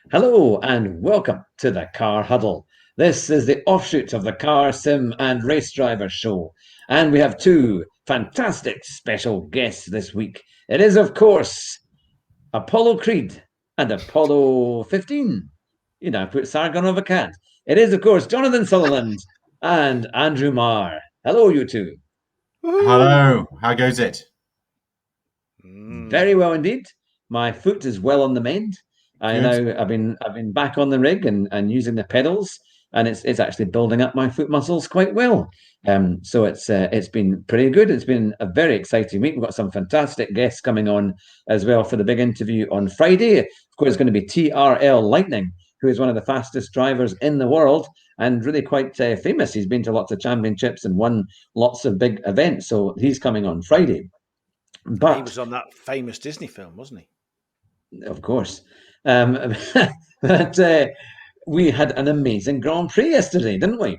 Hello and welcome to the Car Huddle. This is the offshoot of the Car Sim and Race Driver Show, and we have two fantastic special guests this week. It is, of course, Apollo Creed and Apollo 15. You know, put Sargon of Akkad. It is, of course, Jonathan Sutherland and Andrew Marr. Hello, you two. Hello, how goes it? Very well indeed. My foot is well on the mend. I've been back on the rig and using the pedals, and it's actually building up my foot muscles quite well. So it's been pretty good. It's been a very exciting week. We've got some fantastic guests coming on as well for the big interview on Friday. Of course, it's going to be TRL Lightning, who is one of the fastest drivers in the world and really quite famous. He's been to lots of championships and won lots of big events. So he's coming on Friday. But he was on that famous Disney film, wasn't he? Of course. But we had an amazing Grand Prix yesterday, didn't we?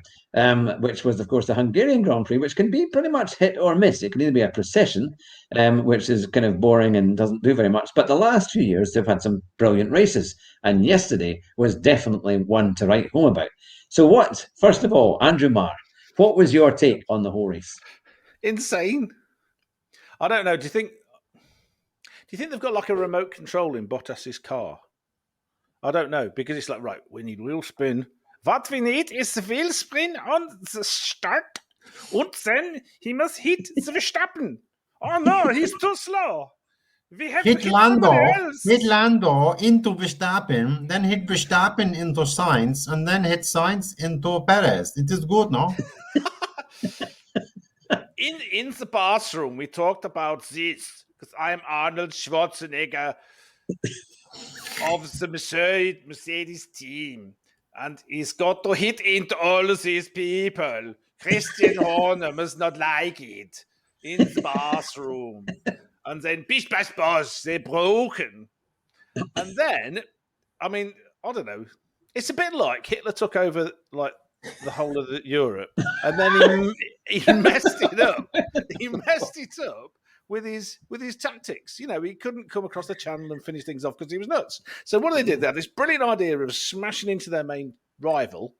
Which was, of course, the Hungarian Grand Prix, which can be pretty much hit or miss. It can either be a procession, which is kind of boring and doesn't do very much. But the last few years, they've had some brilliant races. And yesterday was definitely one to write home about. So first of all, Andrew Marr, what was your take on the whole race? Insane. I don't know. Do you think they've got like a remote control in Bottas's car? I don't know, because it's like, right, we need wheel spin. What we need is the wheel spin on the start, and then he must hit the Verstappen. Oh no, he's too slow. We have hit to hit Lando into Verstappen, then hit Verstappen into Sainz, and then hit Sainz into Perez. It is good, no? In the bathroom, we talked about this, because I'm Arnold Schwarzenegger of the Mercedes team, and he's got to hit into all of these people. Christian Horner must not like it in the bathroom. And then bish bash bosh, they're broken. And then, I mean, I don't know. It's a bit like Hitler took over like the whole of Europe, and then he messed it up. He messed it up with his tactics. You know, he couldn't come across the channel and finish things off because he was nuts. So what they did, they had this brilliant idea of smashing into their main rival,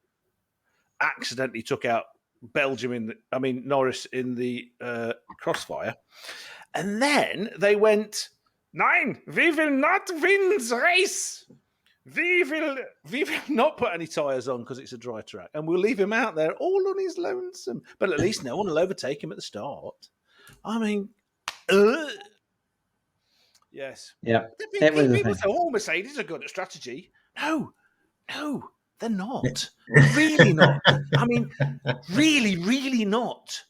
accidentally took out Belgium Norris in the crossfire, and then they went, "Nein, we will not win the race. We will not put any tyres on because it's a dry track, and we'll leave him out there all on his lonesome. But at least no one will overtake him at the start." I mean, yes, yeah. People say, "Oh, Mercedes are good at strategy." No, they're not. Really not. I mean, really not.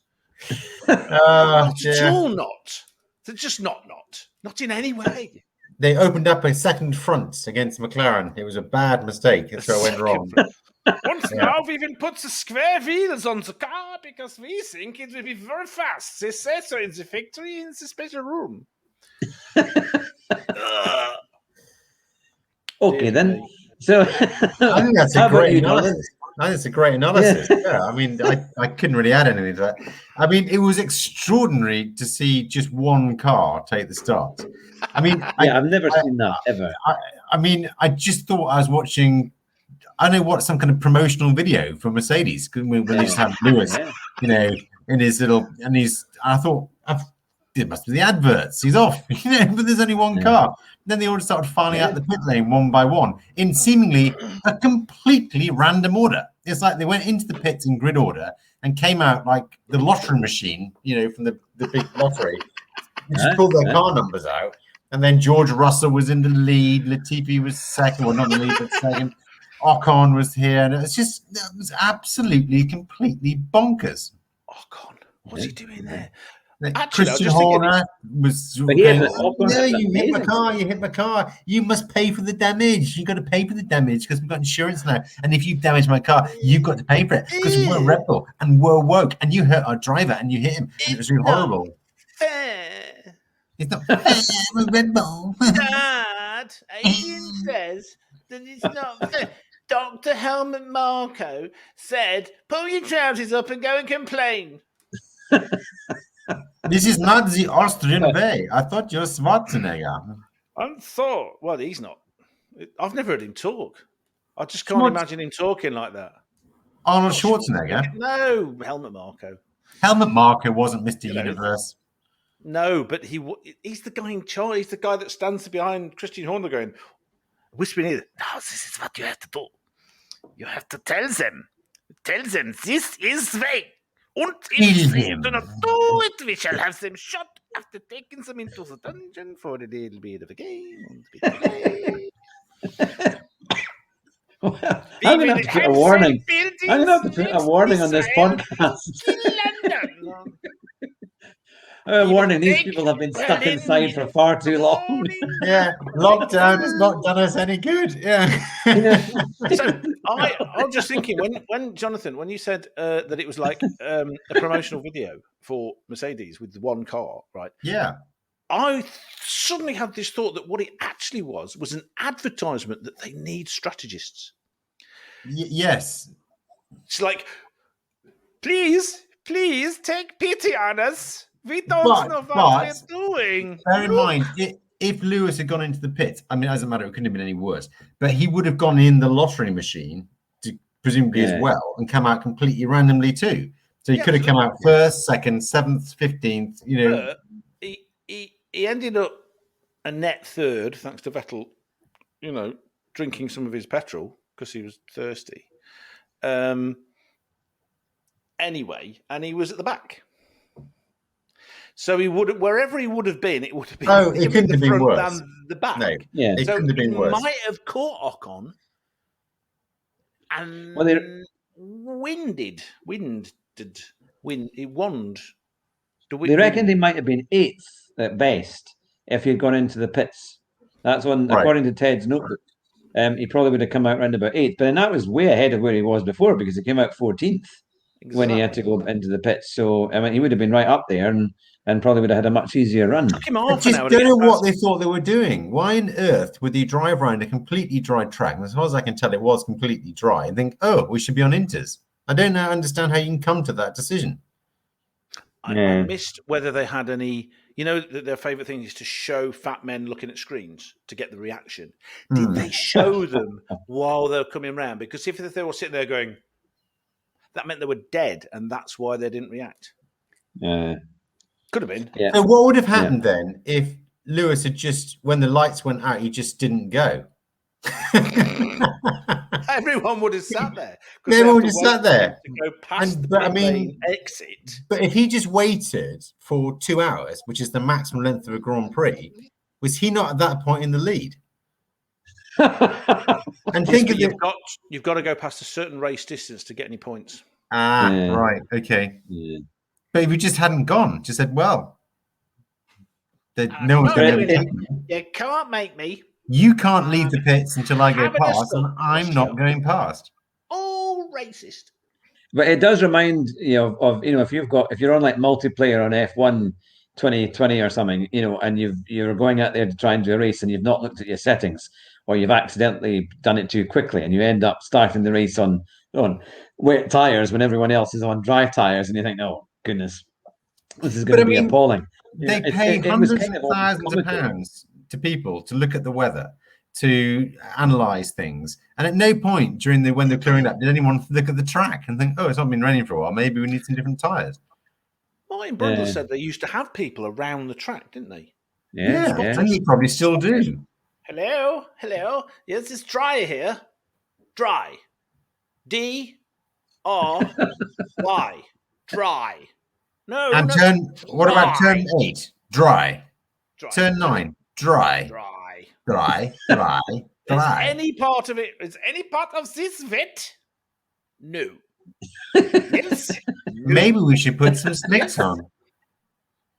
Not at all. Not. They're just not in any way. They opened up a second front against McLaren. It was a bad mistake. That's what went wrong. Now we will put the square wheels on the car because we think it will be very fast. They said so in the factory in the special room. Okay, then. So I think that's a great analysis. I think it's a great analysis. Yeah, I mean, I couldn't really add anything to that. I mean, it was extraordinary to see just one car take the start. I mean, I've never seen that ever. I mean, I just thought I was watching, I don't know what, some kind of promotional video for Mercedes when they just have Lewis, you know, in his little, and I thought, it must be the adverts. He's off, you know, but there's only one car. Then they all started filing out the pit lane one by one in seemingly a completely random order. It's like they went into the pits in grid order and came out like the lottery machine, you know, from the big lottery. Just pulled their car numbers out. And then George Russell was in the lead. Latifi was second. Well, not the lead, but second. Ocon was here. And it was absolutely, completely bonkers. Ocon, what's he doing there? Actually, Christian Horner was. No, you hit my car. You must pay for the damage. You got to pay for the damage because we've got insurance now. And if you damage my car, you've got to pay for it because we're Red Bull and we're woke. And you hurt our driver and you hit him. And it was really horrible. Fair. It's not fair with Red Bull. Dad, Adrian says that it's not fair. Dr. Helmut Marko said, "Pull your trousers up and go and complain." This is not the Austrian way. I thought you're Schwarzenegger. Well, he's not. I've never heard him talk. I just can't imagine him talking like that. Arnold Schwarzenegger? No, Helmut Marko. Helmut Marko wasn't Mr. Universe. No, but he's the guy in charge. He's the guy that stands behind Christian Horner going, whispering in, "No, this is what you have to do. You have to tell them this is way. And if they do not do it, we shall have them shot after taking them into the dungeon for a little bit of a game." Well, I'm going to have to put a warning. I'm going to have to put a warning on this podcast. A warning, these people have been stuck inside for far too long. Yeah, lockdown has not done us any good. Yeah. So I'm just thinking, when Jonathan, when you said that it was like a promotional video for Mercedes with one car, right? Yeah. I suddenly had this thought that what it actually was an advertisement that they need strategists. Yes. It's like, please take pity on us. We don't know what we're doing. Bear in mind, if Lewis had gone into the pit, I mean, it doesn't matter, it couldn't have been any worse, but he would have gone in the lottery machine, presumably as well, and come out completely randomly too. So he could have come out first, second, 7th, 15th, you know. He ended up a net third, thanks to Vettel, you know, drinking some of his petrol because he was thirsty. Anyway, and he was at the back. So he would, wherever he would have been, it would have been. Oh, it couldn't have been worse than the back. No, it couldn't have been worse. Might have caught Ocon, and He won. They reckon he might have been 8th at best if he'd gone into the pits. That's one, according to Ted's notebook. He probably would have come out around about 8th, but then that was way ahead of where he was before because he came out 14th when he had to go into the pits. So I mean, he would have been right up there and probably would have had a much easier run. I just don't know what they thought they were doing. Why on earth would they drive around a completely dry track? And as far as I can tell, it was completely dry. And think, oh, we should be on inters. I don't understand how you can come to that decision. I missed whether they had any. You know, their favourite thing is to show fat men looking at screens to get the reaction. Did they show them while they're coming round? Because if they were sitting there going, that meant they were dead, and that's why they didn't react. Could have been. Yeah. So what would have happened then if Lewis had just, when the lights went out, he just didn't go? Everyone would have sat there. Everyone would have sat there. To go past the exit. But if he just waited for 2 hours, which is the maximum length of a Grand Prix, was he not at that point in the lead? And think of you've got to go past a certain race distance to get any points. Right. Okay. Yeah. But if he just hadn't gone, just said, well, no one's going to. You can't make me. You can't leave the pits until I go past, and I'm not going past. Oh, racist! But it does remind of if you're on like multiplayer on F1 2020 or something, and you're going out there to try and do a race, and you've not looked at your settings, or you've accidentally done it too quickly, and you end up starting the race on wet tires when everyone else is on dry tires, and you think, oh goodness, this is going to be appalling. They pay hundreds of thousands of pounds to people to look at the weather, to analyze things, and at no point when they're clearing up did anyone look at the track and think, oh, it's not been raining for a while, maybe we need some different tires. Martin Brundle said they used to have people around the track, didn't they? Yeah. And you probably still do. Hello, yes, it's dry here. Dry. D-R-Y. Dry. No. And what about turn 8? Dry. Turn 9. Dry. Is any part of this wet? No. Yes. Maybe we should put some slicks on.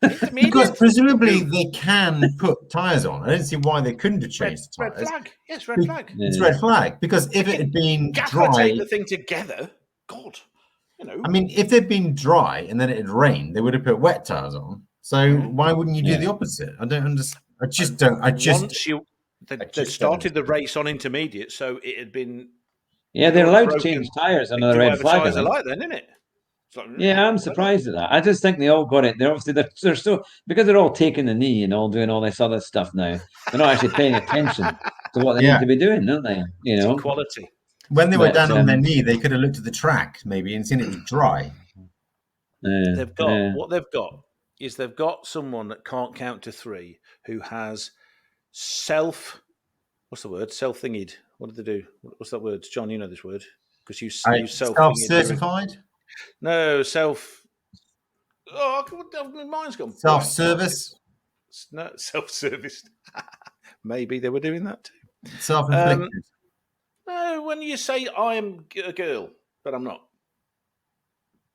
Because presumably they can put tyres on. I don't see why they couldn't have changed the tyres. Red flag. Yes, red flag. It's red flag. Because if it had been dry... take the thing together. God. I mean, if they'd been dry and then it had rained, they would have put wet tyres on. So why wouldn't you do the opposite? I don't understand. They started the race on intermediate, so it had been. Yeah, they're allowed to change tyres under the red flag. Then, isn't it? Like, Yeah, I'm surprised at that. I just think they all got it. They're so, because they're all taking the knee and all doing all this other stuff now. They're not actually paying attention to what they need to be doing, don't they? It's equality. When they were down on their knee, they could have looked at the track maybe and seen it was dry. What they've got is they've got someone that can't count to 3 who has what's the word? Self-thingied. What did they do? What's that word? John, you know this word. Because you self-certified? No, my mind's gone. Self-service? No, self-service. Maybe they were doing that too. Self-inflicted. No, when you say I am a girl, but I'm not.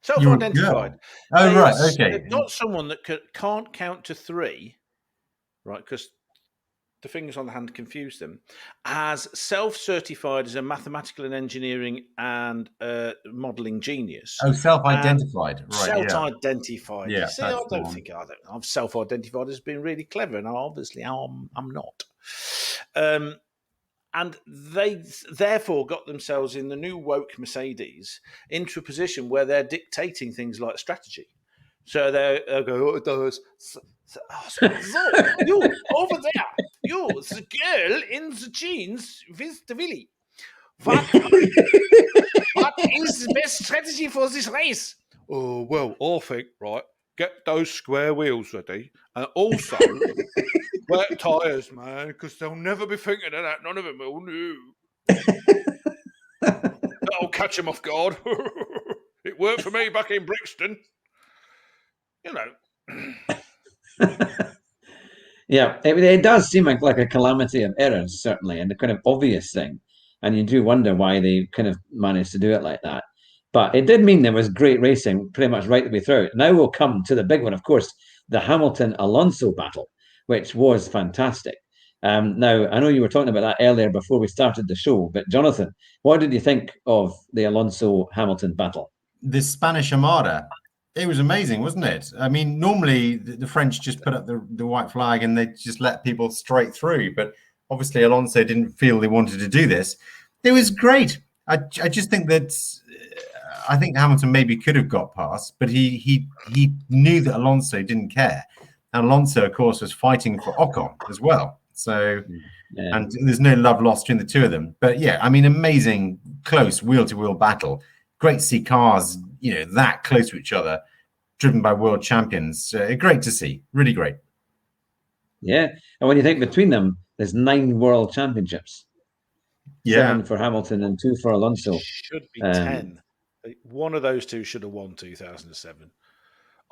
Self-identified. Oh, right. Okay. They've got someone that can't count to 3, right? Because the fingers on the hand confuse them, as self-certified as a mathematical and engineering and modelling genius. Oh, self-identified. Right. Self-identified. Yeah. See, I don't think I've self-identified as being really clever, and obviously I'm not. And they therefore got themselves in the new woke Mercedes into a position where they're dictating things like strategy. So they'll go, so you over there, you, the girl in the jeans with the willy. What is the best strategy for this race? Oh, well, I think, right, get those square wheels ready. And also, wet tyres, man, because they'll never be thinking of that. None of them will, no. That'll catch them off guard. It worked for me back in Brixton. You know. Yeah, it does seem like a calamity of errors, certainly, and a kind of obvious thing. And you do wonder why they kind of managed to do it like that. But it did mean there was great racing pretty much right the way through. Now we'll come to the big one, of course, the Hamilton-Alonso battle, which was fantastic. Now, I know you were talking about that earlier before we started the show, but Jonathan, what did you think of the Alonso-Hamilton battle? The Spanish Armada. It was amazing, wasn't it? I mean, normally the French just put up the white flag and they just let people straight through. But obviously Alonso didn't feel they wanted to do this. It was great. I just think that I think Hamilton maybe could have got past, but he knew that Alonso didn't care. And Alonso, of course, was fighting for Ocon as well. So, and there's no love lost between the two of them. But yeah, I mean, amazing, close wheel-to-wheel battle. Great to see cars, that close to each other, driven by world champions. Great to see. Really great. Yeah. And when you think between them, there's 9 world championships. Yeah. 7 for Hamilton and 2 for Alonso. Should be 10. One of those two should have won 2007.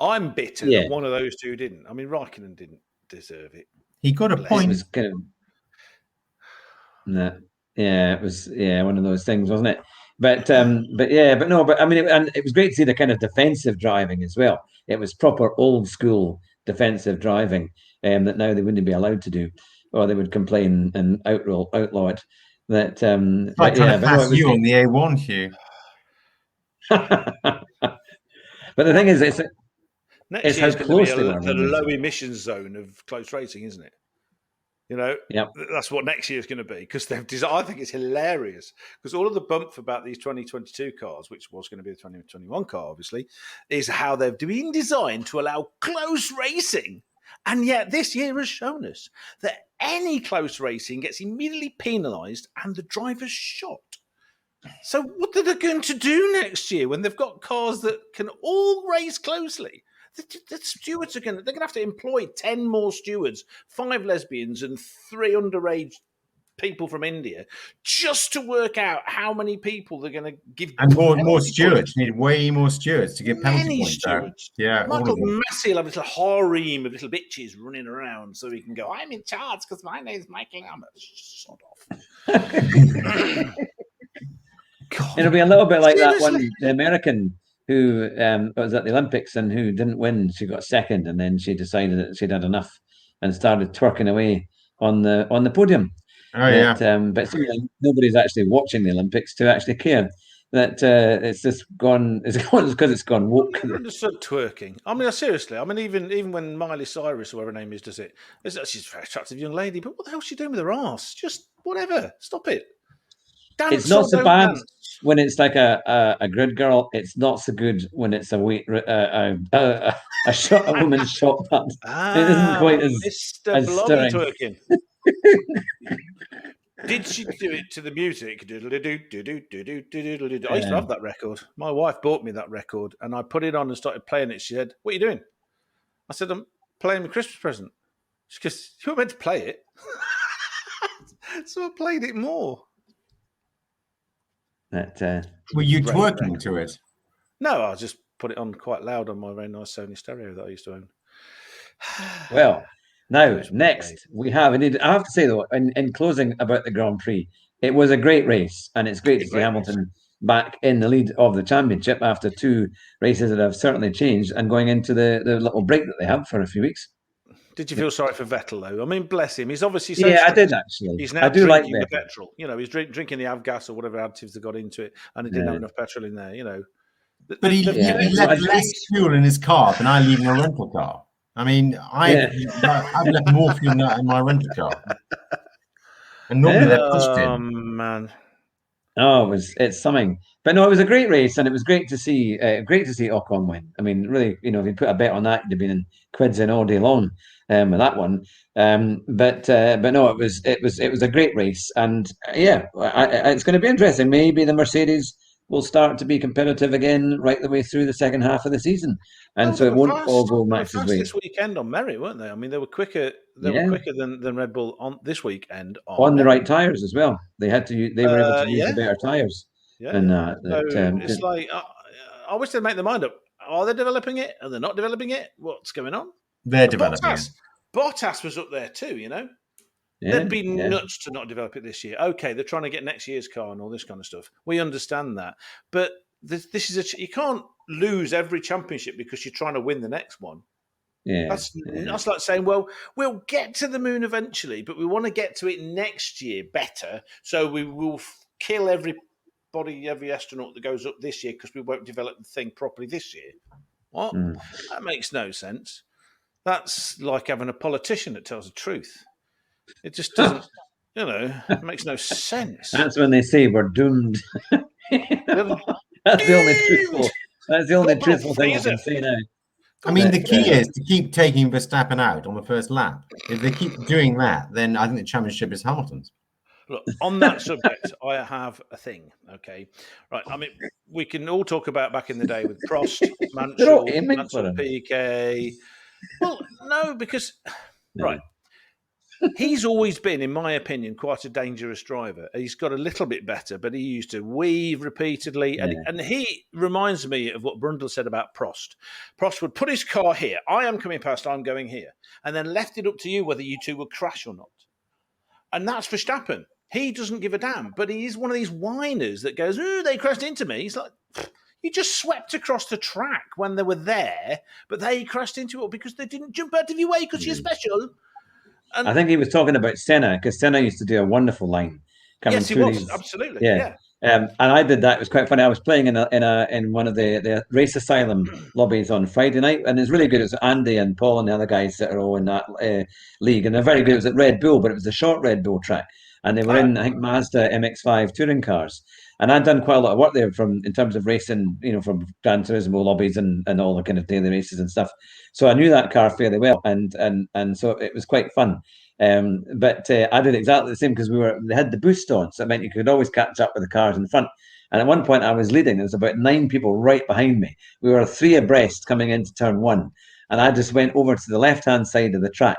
I'm bitter that one of those two didn't. I mean, Raikkonen didn't deserve it. He got a point. It was kind of, it was one of those things, wasn't it? But I mean, it was great to see the kind of defensive driving as well. It was proper old school defensive driving that now they wouldn't be allowed to do, or they would complain and outlaw it. That on the A1, Hugh. But the thing is, it's how close they were. The low emissions zone of close racing, isn't it? That's what next year is going to be, because they've designed. I think it's hilarious because all of the bump about these 2022 cars, which was going to be the 2021 car, obviously, is how they've been designed to allow close racing. And yet this year has shown us that any close racing gets immediately penalised and the driver's shot. So what are they going to do next year when they've got cars that can all race closely? The stewards they're going to have to employ 10 more stewards, 5 lesbians and 3 underage people from India, just to work out how many people they're going to give. And more stewards. You need way more stewards to give penalty points. Stewards. Yeah, Michael Massey will have a little harem of little bitches running around so he can go, I'm in charge because my name's Michael Lambert. Shut off. It'll be a little bit like that one, the American who was at the Olympics and who didn't win. She got second, and then she decided that she'd had enough and started twerking away on the podium. But nobody's actually watching the Olympics to actually care. That it's just gone. It's because it's gone woke. I never understood twerking. I mean, seriously. I mean, even when Miley Cyrus or whatever her name is does it, she's a very attractive young lady. But what the hell's she doing with her ass? Just whatever. Stop it. Dance it's not so bad. Dance. when it's like a grid girl, it's not so good when it's a a woman's shot put. It isn't quite Mr. as Bloggy stirring. Twerking. Did she do it to the music? I used to have that record. My wife bought me that record, and I put it on and started playing it. She said, "What are you doing?" I said, "I'm playing my Christmas present." She goes, "You weren't meant to play it." So I played it more. Were you twerking to it? No, I just put it on quite loud on my very nice Sony stereo that I used to own. Well, now next we have. I have to say though, in closing about the Grand Prix, it was a great race, and it's great to see Hamilton back in the lead of the championship after 2 races that have certainly changed, and going into the little break that they have for a few weeks. Did you feel sorry for Vettel though? I mean, bless him. He's obviously so I stressed. did actually. He's now drinking the petrol. You know, he's drinking the avgas or whatever additives that got into it, and he didn't have enough petrol in there. You know, but he left less fuel in his car than I leave in a rental car. I mean, I've left more fuel in my rental car, and normally they're pushed in. Oh man. Oh, it's something, but no, it was a great race, and it was great to see Ocon win. I mean, really, if you put a bet on that, you'd have been in quids in all day long with that one. But no, it was a great race, and it's going to be interesting. Maybe the Mercedes will start to be competitive again right the way through the second half of the season, and so it won't all go Max's way. This weekend on Merry, weren't they? I mean, they were quicker. They were quicker than Red Bull on this weekend on the right tires as well. They had to. They were able to use the better tires. It's like I wish they'd make their mind up. Are they developing it? Are they not developing it? What's going on? They're developing it. Bottas was up there too. They'd be nuts to not develop it this year. Okay, they're trying to get next year's car and all this kind of stuff. We understand that, but this is you can't lose every championship because you're trying to win the next one. That's like saying, well, we'll get to the moon eventually, but we want to get to it next year better, so we will kill every astronaut that goes up this year because we won't develop the thing properly this year. What? That makes no sense. That's like having a politician that tells the truth. It just doesn't, it makes no sense. That's when they say we're doomed. That's the only truthful thing you can say now. I mean, the key is to keep taking Verstappen out on the first lap. If they keep doing that, then I think the championship is Hamilton's. Look, on that subject, I have a thing, okay? Right, I mean, we can all talk about back in the day with Prost, Mansell, PK. Well, no, because, right, he's always been, in my opinion, quite a dangerous driver. He's got a little bit better, but he used to weave repeatedly. And he reminds me of what Brundle said about Prost. Prost would put his car here. I am coming past, I'm going here. And then left it up to you whether you two would crash or not. And that's Verstappen. He doesn't give a damn, but he is one of these whiners that goes, "Ooh, they crashed into me." He's like, you just swept across the track when they were there, but they crashed into it because they didn't jump out of your way because you're special. And I think he was talking about Senna, because Senna used to do a wonderful line coming through. Yes, he was absolutely. Yeah. And I did that. It was quite funny. I was playing in one of the race asylum lobbies on Friday night, and it's really good. It was Andy and Paul and the other guys that are all in that league, and they're very good. It was at Red Bull, but it was a short Red Bull track, and they were in, I think, Mazda MX-5 touring cars. And I'd done quite a lot of work there in terms of racing, from Gran Turismo lobbies and all the kind of daily races and stuff. So I knew that car fairly well, and so it was quite fun. But I did exactly the same because they had the boost on, so it meant you could always catch up with the cars in front. And at one point I was leading. There was about 9 people right behind me. We were 3 abreast coming into turn 1, and I just went over to the left-hand side of the track.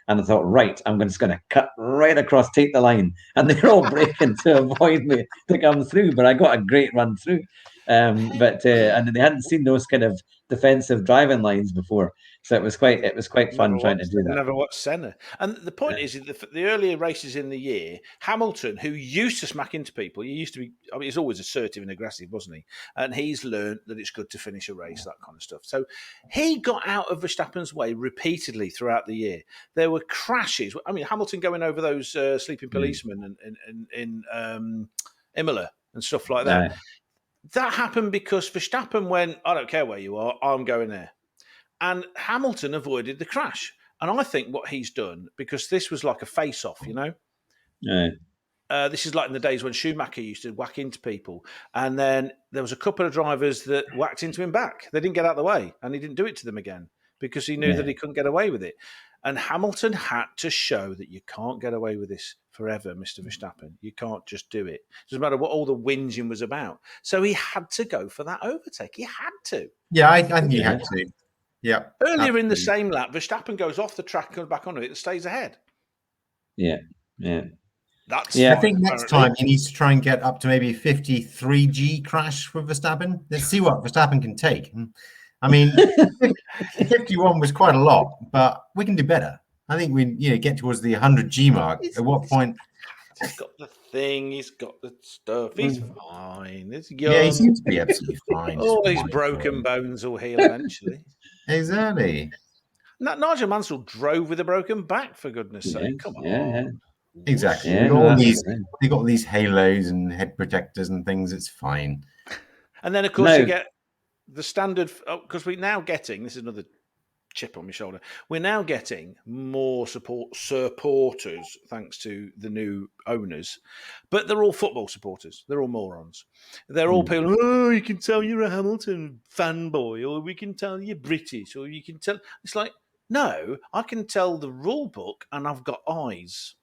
And I thought, right, I'm just going to cut right across, take the line. And they're all braking to avoid me to come through. But I got a great run through. And they hadn't seen those kind of defensive driving lines before. So it was quite fun trying to do that. Never watched Senna. And the point is, the earlier races in the year, Hamilton, who used to smack into people, he's always assertive and aggressive, wasn't he? And he's learned that it's good to finish a race, that kind of stuff. So he got out of Verstappen's way repeatedly throughout the year. There were crashes. I mean, Hamilton going over those sleeping policemen in Imola and stuff like that. Yeah. That happened because Verstappen went, I don't care where you are, I'm going there. And Hamilton avoided the crash. And I think what he's done, because this was like a face-off, Yeah. This is like in the days when Schumacher used to whack into people. And then there was a couple of drivers that whacked into him back. They didn't get out of the way, and he didn't do it to them again because he knew that he couldn't get away with it. And Hamilton had to show that you can't get away with this forever, Mr. Verstappen. You can't just do it. Doesn't matter what all the whinging was about. So he had to go for that overtake. He had to. Yeah, I think he had to. Yeah. Earlier in the same lap, Verstappen goes off the track, comes back onto it, and stays ahead. Yeah. I think next time he needs to try and get up to maybe 53G crash with Verstappen. Let's see what Verstappen can take. I mean, 51 was quite a lot, but we can do better. I think we get towards the 100G mark. At what point? He's got the thing. He's got the stuff. He's fine. He's young. Yeah, he seems to be absolutely fine. All these broken bones will heal eventually. Exactly. Nigel Mansell drove with a broken back, for goodness sake. Come on. Yeah. Exactly. Yeah, they got these halos and head protectors and things. It's fine. And then, of course, you get the standard, because we're now getting, this is another chip on my shoulder, we're now getting more supporters thanks to the new owners, but they're all football supporters. They're all morons. They're all people, you can tell you're a Hamilton fanboy, or we can tell you're British, or you can tell. It's like, no, I can tell the rule book and I've got eyes.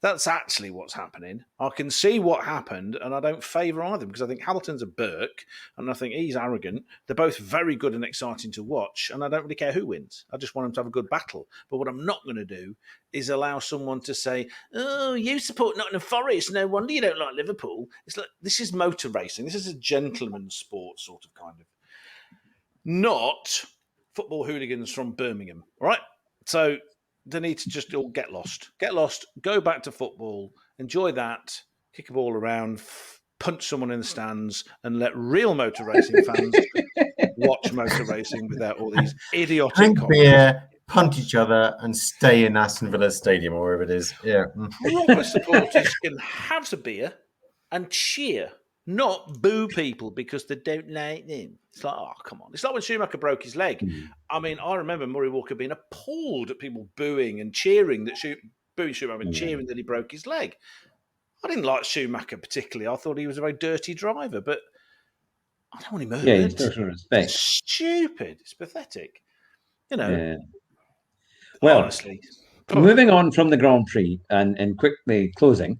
That's actually what's happening. I can see what happened, and I don't favour either because I think Hamilton's a Burke, and I think he's arrogant. They're both very good and exciting to watch, and I don't really care who wins. I just want them to have a good battle. But what I'm not going to do is allow someone to say, "Oh, you support Nottingham Forest. No wonder you don't like Liverpool." It's like, this is motor racing. This is a gentleman's sport, sort of, kind of. Not football hooligans from Birmingham, all right? So they need to just all get lost, go back to football, enjoy that, kick a ball around, punch someone in the stands, and let real motor racing fans watch motor racing without all these idiotic drink beer, punt each other, and stay in Aston Villa Stadium or wherever it is. Yeah. Proper supporters can have some beer and cheer, not boo people because they don't like them. It's like, oh, come on. It's like when Schumacher broke his leg. I mean, I remember Murray Walker being appalled at people booing and cheering booing Schumacher and cheering that he broke his leg. I didn't like Schumacher particularly. I thought he was a very dirty driver, but I don't want him murdered. Yeah, you still show respect. It's stupid. It's pathetic. Yeah. Well, honestly. Moving on from the Grand Prix and quickly closing,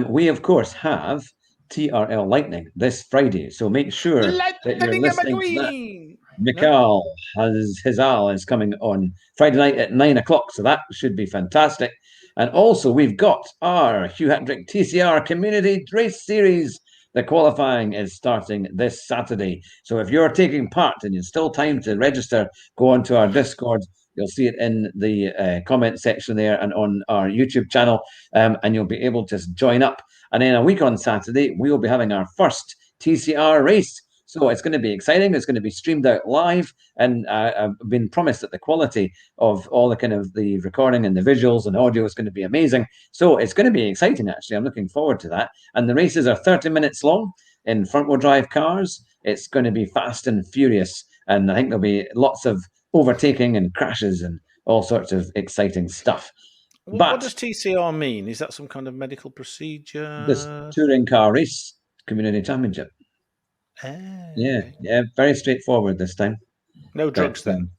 we, of course, have TRL Lightning this Friday. So make sure that you're listening to that. Mikhail Hazal is coming on Friday night at 9 o'clock. So that should be fantastic. And also, we've got our Hugh Hattrick TCR Community Race Series. The qualifying is starting this Saturday. So if you're taking part and you've still time to register, go onto our Discord. You'll see it in the comment section there and on our YouTube channel, and you'll be able to join up. And then a week on Saturday, we will be having our first TCR race. So it's going to be exciting. It's going to be streamed out live, and I've been promised that the quality of all the kind of the recording and the visuals and audio is going to be amazing. So it's going to be exciting, actually. I'm looking forward to that. And the races are 30 minutes long in front-wheel drive cars. It's going to be fast and furious, and I think there'll be lots of overtaking and crashes and all sorts of exciting stuff. What does TCR mean? Is that some kind of medical procedure? This touring car race community championship. Yeah, very straightforward this time. No drugs then?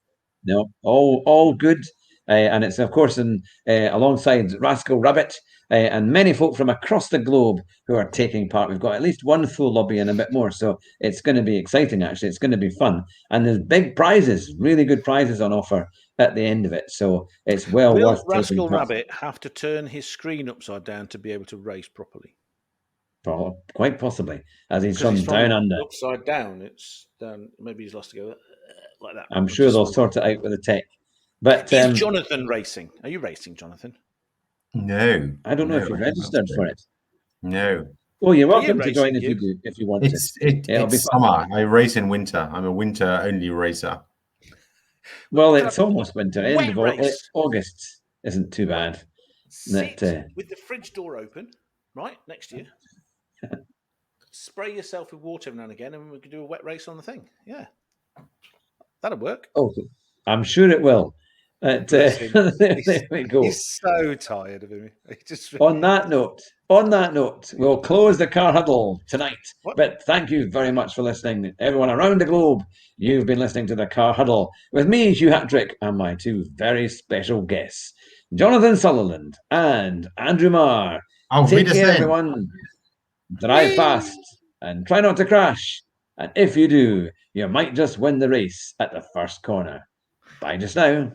No, all good. And it's, of course, alongside Rascal Rabbit and many folk from across the globe who are taking part. We've got at least one full lobby and a bit more. So it's going to be exciting, actually. It's going to be fun. And there's big prizes, really good prizes on offer at the end of it. So it's well worth Will Rascal Rabbit have to turn his screen upside down to be able to race properly? Quite possibly, as he's from down under. Upside down, it's down. Maybe he's lost to go like that. I'm sure they'll sort it out with the tech. But is Jonathan racing? Are you racing, Jonathan? No, I don't know if you're registered for it. No. Well, you're welcome to join if you want to. It's summer. I race in winter. I'm a winter-only racer. Well, it's almost winter. End of August isn't too bad. Sit with the fridge door open, right next to you. Spray yourself with water every now and again, and we can do a wet race on the thing. Yeah, that'll work. Oh, I'm sure it will. There we go. He's so tired of him. On that note, on that note, we'll close the car huddle tonight. What? But thank you very much for listening. Everyone around the globe, you've been listening to the car huddle with me, Hugh Hattrick, and my two very special guests, Jonathan Sutherland and Andrew Marr. Take care, everyone. Drive fast and try not to crash. And if you do, you might just win the race at the first corner. Bye just now.